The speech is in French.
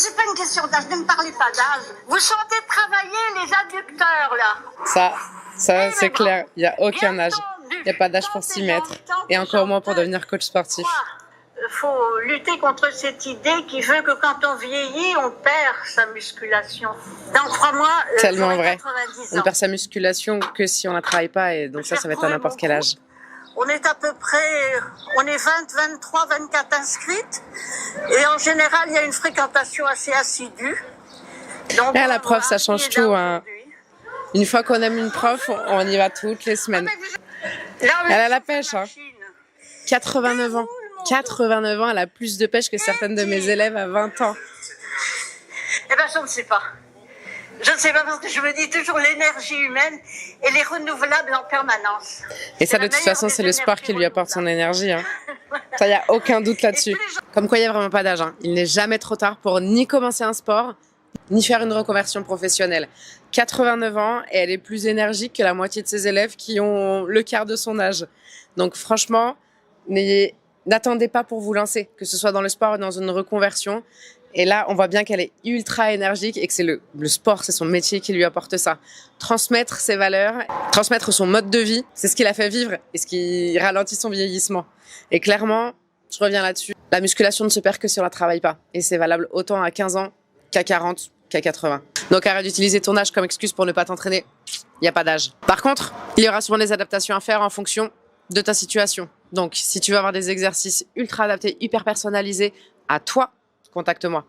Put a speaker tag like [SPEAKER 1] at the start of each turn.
[SPEAKER 1] c'est pas une question d'âge, ne me parlez pas d'âge. Vous sentez travailler les adducteurs, là.
[SPEAKER 2] Ça c'est clair, il n'y a aucun âge. Il n'y a pas d'âge pour s'y mettre. Et encore moins pour devenir coach sportif.
[SPEAKER 1] Il faut lutter contre cette idée qui veut que quand on vieillit, on perd sa musculation. Dans 3 mois,
[SPEAKER 2] tellement vrai.
[SPEAKER 1] 90 ans.
[SPEAKER 2] On perd sa musculation que si on ne la travaille pas. Et donc ça va être à n'importe quel âge.
[SPEAKER 1] On est à peu près, on est 20, 23, 24 inscrites. Et en général, il y a une fréquentation assez assidue. Donc,
[SPEAKER 2] là, la prof, ça change tout. Hein. Une fois qu'on aime une prof, on y va toutes les semaines. Elle a la pêche. Hein. 89 ans. 89 ans, elle a plus de pêche que certaines de mes élèves à 20 ans.
[SPEAKER 1] Eh ben, je ne sais pas. Je ne sais pas parce que je me dis toujours l'énergie humaine, elle est renouvelable en permanence.
[SPEAKER 2] Et ça, de toute façon, c'est le sport qui lui apporte son énergie. Hein. Ça, il n'y a aucun doute là-dessus. Comme quoi, il n'y a vraiment pas d'âge. Hein. Il n'est jamais trop tard pour ni commencer un sport, ni faire une reconversion professionnelle. 89 ans et elle est plus énergique que la moitié de ses élèves qui ont le quart de son âge. Donc franchement, n'attendez pas pour vous lancer, que ce soit dans le sport ou dans une reconversion. Et là, on voit bien qu'elle est ultra énergique et que c'est le sport, c'est son métier qui lui apporte ça. Transmettre ses valeurs, transmettre son mode de vie, c'est ce qui la fait vivre et ce qui ralentit son vieillissement. Et clairement, je reviens là-dessus, la musculation ne se perd que si on la travaille pas. Et c'est valable autant à 15 ans qu'à 40, qu'à 80. Donc arrête d'utiliser ton âge comme excuse pour ne pas t'entraîner. Il n'y a pas d'âge. Par contre, il y aura souvent des adaptations à faire en fonction de ta situation. Donc, si tu veux avoir des exercices ultra adaptés, hyper personnalisés à toi, contacte-moi.